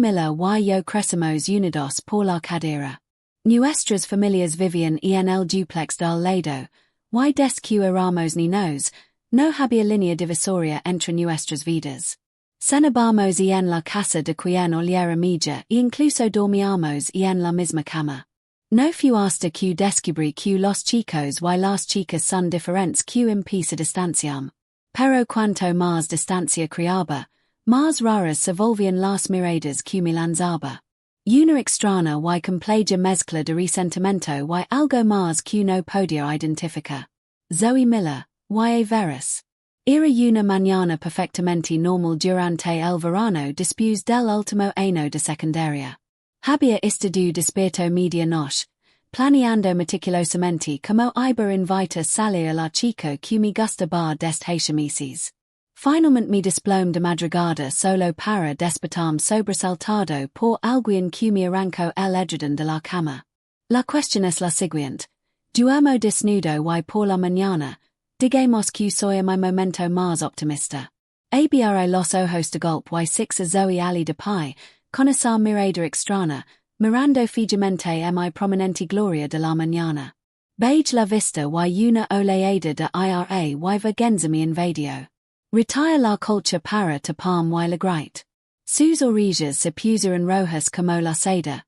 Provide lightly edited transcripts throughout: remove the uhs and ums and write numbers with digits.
Miller y yo crecemos unidos por la cadera. Nuestras familias vivían en el duplex del lado, y des que éramos niños, no había línea divisoria entre nuestras vidas. Cenabamos en la casa de quien oliera milla e incluso dormíamos en la misma cama. No fue hasta que descubrí que los chicos y las chicas son diferentes que impisa distanciam. Pero cuanto más distancia creaba, más raras se volvían las miradas que me lanzaba. Una extraña y compleja mezcla de resentimiento y algo más que no podía identificar. Zoe Miller, y veras. Era una mañana perfectamente normal durante el verano después del último año de secundaria. Había estado despierto media noche, planeando meticulosamente como iba invita salir a la chica que me gustaba desde hace meses. Finalmente me desplome de madrugada solo para despertarme sobresaltado por alguien que me arrancó el edredón de la cama. La cuestión es la siguiente. Duermo desnudo y por la mañana, digamos que soy mi momento más optimista. Abro los ojos de golpe y six a Zoe Ali de pie, con esa mirada extraña, mirando fijamente a mi prominente gloria de la mañana. Beige la vista y una oleada de ira y vergüenza me invadió. Retire la colcha para taparme y la grite. Sus orejas se pusieron rojas como la seda,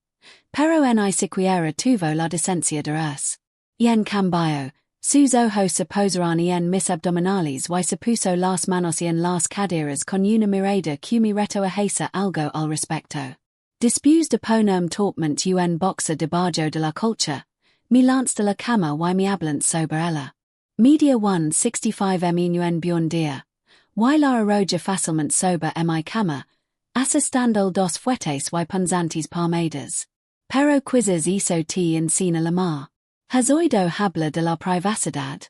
pero ni siquiera tuvo la decencia de res. Y en cambio, sus ojos se posaron en mis abdominales y se puso las manos en las caderas con una mirada que me retó a hacer algo al respecto. Después de ponerme torpmente en boxa debajo de la colcha, me lancé de la cama y me hablé sobre ella. Media 165 en buen día. Y la arroja fácilmente sobre mi cama, asestando dos fuertes y punzantes palmadas. Pero quizás eso te encina la mar. ¿Has oído hablar de la privacidad?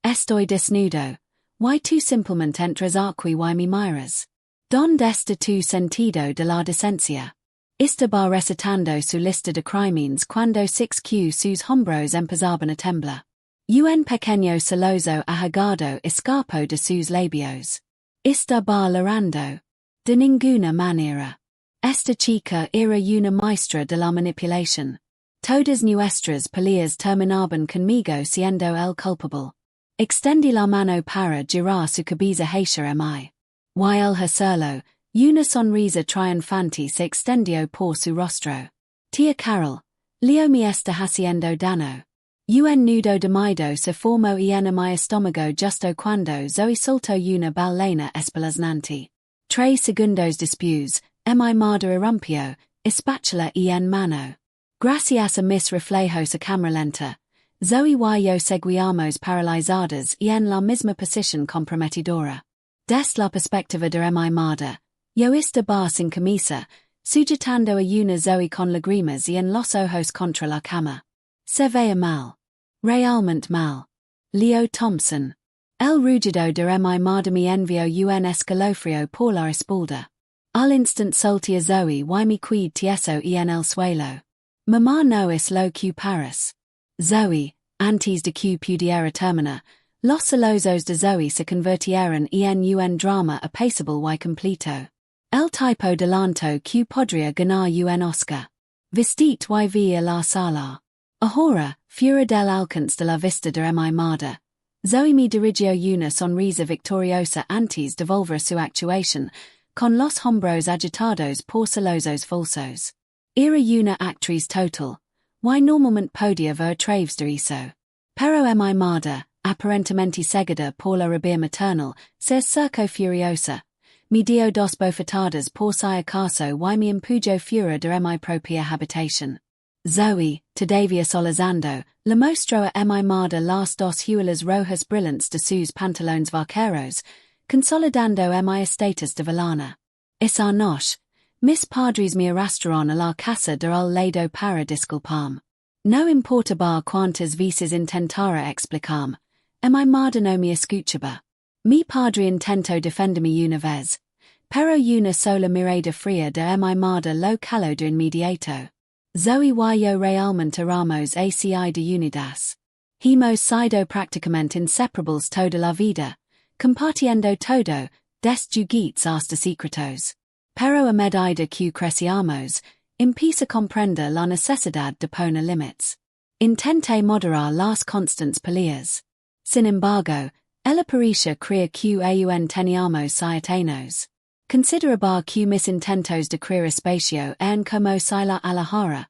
Estoy desnudo. Y tú simplemente entras aquí y me miras. ¿Dónde está tu sentido de la decencia? Estaba recitando su lista de crímenes cuando six que sus hombros empezaban a temblar. Un pequeño celoso ahogado escapó de sus labios. Estaba llorando. De ninguna manera. Esta chica era una maestra de la manipulación. Todas nuestras peleas terminaban conmigo siendo el culpable. Extendí la mano para girar su cabeza hacia mí. Y el hacerlo, una sonrisa triunfante se extendió por su rostro. Tía Carol, Leo me está haciendo daño. Un nudo de miedo se formó en mi estómago justo cuando Zoe soltó una balena espeluznante. 3 segundos después, mi madre irrumpió, espátula en mano. Gracias a mis reflejos a cámara lenta, Zoe y yo seguíamos paralizadas en la misma posición comprometedora. Desde la perspectiva de mi madre, yo estaba sin camisa, sujetando a una Zoe con lágrimas en los ojos contra la cama. Se veía mal. Realmente mal. Leo Thompson. El rugido de mi madre me envió un escalofrío por la espalda. Al instant solté a Zoe y me quedé tieso en el suelo. Mamá no es lo que paras. Zoe, antes de que pudiera terminar, los celosos de Zoe se convirtieron en un drama apacible y completo. El tipo delanto que podría ganar un Oscar. Vestit y via la sala. Ahora, fuera del alcance de la vista de mi madre, Zoe me dirigió una sonrisa victoriosa antes de volver su actuación, con los hombros agitados por celosos falsos. Era una actriz total, y normalmente podía ver traves de eso. Pero mi madre, aparentemente cegada por la rabia maternal, se acercó furiosa, me dio dos bofetadas por si acaso y me empujó fuera de mi propia habitación. Zoe, todavía solazando, le mostró a mi madre las dos huelas rojas brillantes de sus pantalones vaqueros, consolidando mi estatus de villana. Esa noche, mis padres me arrastraron a la casa del lado para disculparme. No importaba cuántas veces intentara explicarme, mi madre no me escuchaba. Mi padre intentó defenderme una vez, pero una sola mirada fría de mi madre lo caló de inmediato. Zoe y yo realmente éramos así de unidas. Hemos sido prácticamente inseparables toda la vida, compartiendo todo, des juguetes hasta secretos. pero a medida que crecíamos, empieza a comprender la necesidad de poner límites. Intenté moderar las constantes peleas. Sin embargo, ella parecía creer que aún teníamos ciudadanos. Consideraba que mis intentos de crear espacio eran como si la alejara,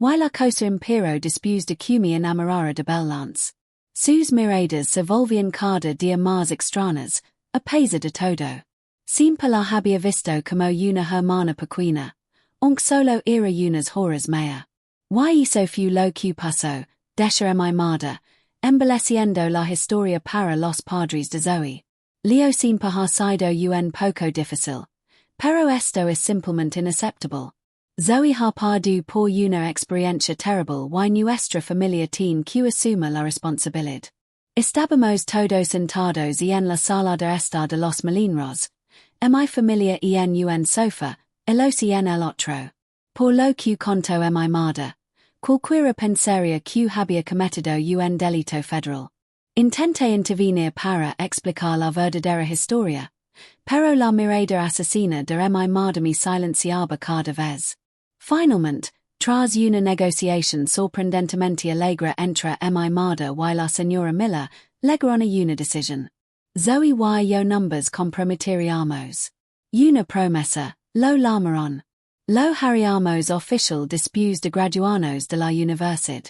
y la cosa impero después de que me enamorara de Belance. Sus miradas se volvían cada día más extrañas, a pesar de todo. Siempre la había visto como una hermana pequeña, aunque solo era unas horas mía. Y eso fue lo que pasó, dejar a mi madre, embelleciendo la historia para los padres de Zoe. Leo siempre ha sido un poco difícil, pero esto es simplemente inaceptable. Zoe ha perdido por una experiencia terrible y nuestra familia tiene que asumir la responsabilidad. Estábamos todos sentados en la sala de estar de los Molinos, mi familia en un sofá, los en el otro. Por lo que contó a mi madre, cualquiera pensaría que había cometido un delito federal. Intenté intervenir para explicar la verdadera historia, pero la mirada asesina de mi madre me silenciaba cada vez. Finalmente, tras una negociación sorprendentemente alegre entre mi madre y la señora Miller, llegaron a una decisión. Zoe y yo numbers comprometeríamos. Una promesa, lo llamaron. Lo haríamos oficial después de graduarnos de la universidad.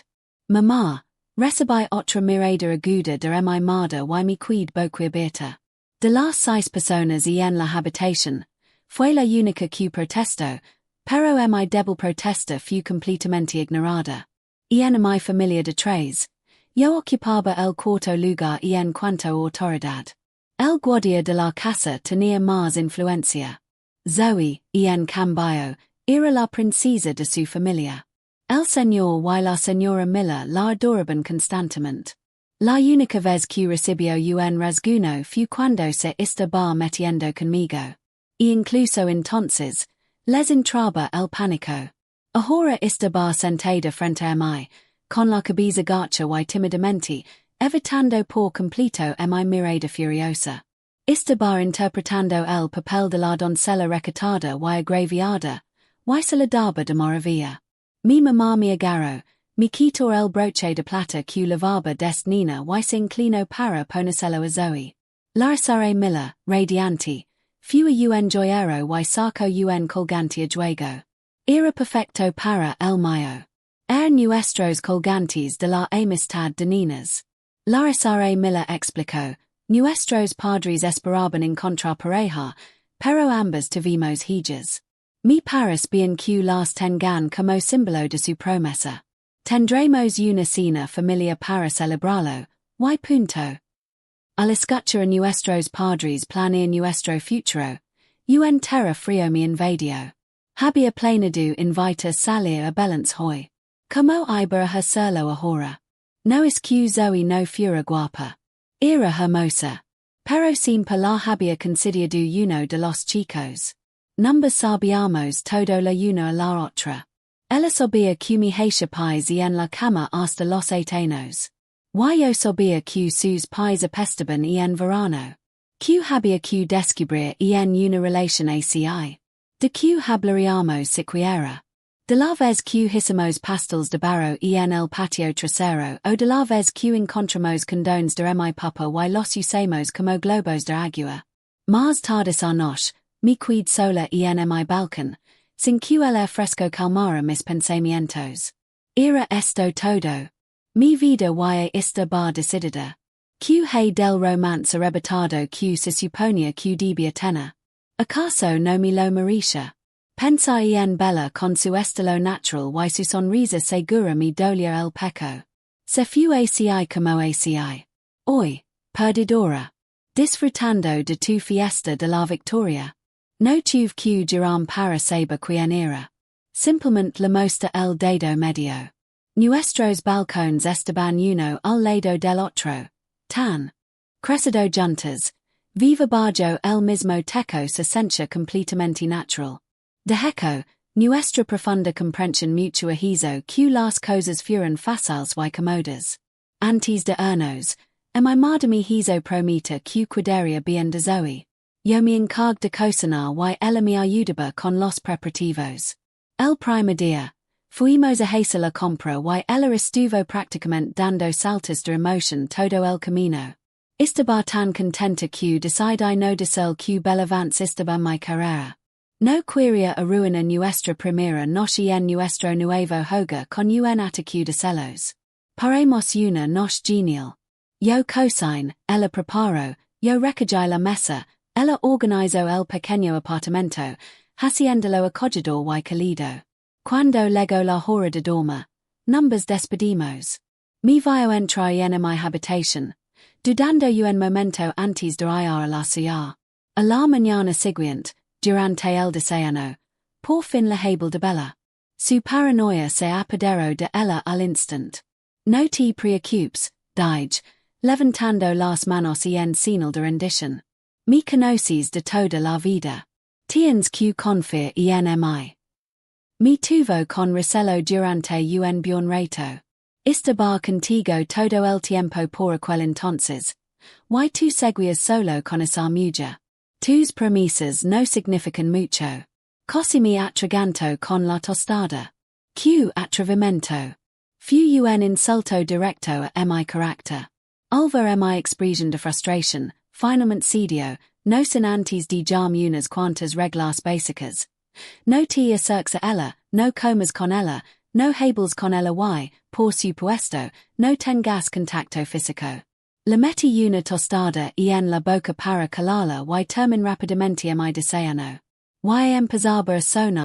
Mamá, recibí otra mirada aguda de mi madre y me quedé boquiabierta. De las 6 personas en la habitación, fue la única que protestó, pero mi débil protesta fue completamente ignorada. En mi familia de 3, yo ocupaba el cuarto lugar en cuanto a autoridad. El guardia de la casa tenía más influencia. Zoe, en cambio, era la princesa de su familia. El señor y la señora Miller la adoraban constantemente. La única vez que recibió un rasguño fue cuando se estaba metiendo conmigo. Incluso entonces, les entraba el pánico. Ahora estaba sentada frente a mí, con la cabeza gacha y tímidamente, evitando por completo mi mirada furiosa. Estaba interpretando el papel de la doncella recatada y agraviada, y se le daba de maravilla. Mi mamá me agarró, me quitó el broche de plata que llevaba destinina y se inclinó para ponérselo a Zoe. La señora Miller, radiante, fue un joyero y sacó un colgante a juego. Era perfecto para el mío. Eran nuestros colgantes de la amistad de niñas. La señora Miller explicó, nuestros padres esperaban encontrar pareja, pero ambas tuvimos hijas. Mi pares bien que las tengan como símbolo de su promesa. Tendremos una cena familiar para celebrarlo, y punto. Al escuchar a nuestros padres planear nuestro futuro, un terror frío me invadió. Había planeado invitar salir a Belance hoy. Como iba a hacerlo ahora? No es que Zoe no fuera guapa. Era hermosa. Pero siempre la había considerado uno de los chicos. Numbers sabíamos todo la una a la otra. Ella sabía que mi pais en la cama hasta los 8 años. Yo sabía que sus pais apestaban en verano. Que había que descubrir en una relación así. De que hablaríamos siquiera. De la vez que hicimos pastel de barro en el patio trasero o de la vez que encontramos condones de mi papa y los usamos como globos de agua. Más tarde esa noche, me quedé sola en mi balcón, sin que el fresco calmara mis pensamientos. Era esto todo. Mi vida y estaba decidida. Que hay del romance arrebatado que se suponía que debía tener. ¿Acaso no me lo merecía? Pensé en Bella con su estilo natural y su sonrisa segura me dolía el pecho. Se fue así como así. Hoy, perdedora. Disfrutando de tu fiesta de la victoria. No tuve que girar para saber quién era. Simplemente le mostré el dedo medio. Nuestros balcones estaban uno al lado del otro. Tan. Crecido juntas. Viva bajo el mismo techo se sentía completamente natural. De hecho, nuestra profunda comprensión mutua hizo que las cosas fueran fáciles y cómodas. Antes de irnos, mi madre me hizo promesa que cuidaría bien de Zoe. Yo me encargo de cocinar y ella me ayuda con los preparativos. El primer día, fuimos a hacer la compra y ella estuvo prácticamente dando saltos de emoción todo el camino. Estaba tan contenta que decidí no decir que bel avance estaba mi carrera. No quería arruinar nuestra primera noche en nuestro nuevo hogar con un ataque de celos. Paremos una noche genial. Yo cocine, ella preparó, yo recogí la mesa, ella organizó el pequeño apartamento, haciéndolo acogedor y cálido. Cuando llegó la hora de dormir, nos despedimos. Me voy entrar en mi habitación, dudando un momento antes de ir a la ciudad. A la mañana siguiente, durante el desayuno, por fin la hable de Bella. Su paranoia se apoderó de ella al instante. No te preocupes, dije, levantando las manos en señal de rendición. Me conoces de toda la vida. Tienes que confiar en mí. Me tuvo con recelo durante un buen rato. Estaba contigo todo el tiempo por aquel entonces. Y tú seguías solo con esa mujer. Tus promesas no significan mucho. Casi me atraganto con la tostada. Q atrevimiento. Fu un insulto directo a mi carácter. Alva mi expresión de frustración, finalmente cedió, no sin antes de darme unas cuantas reglas básicas. No te acerques a ella, no comas con ella, no hables con ella y, por supuesto, no tengas contacto físico. Le metí una tostada en la boca para calarla y termin rápidamente a mi desayuno. Y empezaba a sonar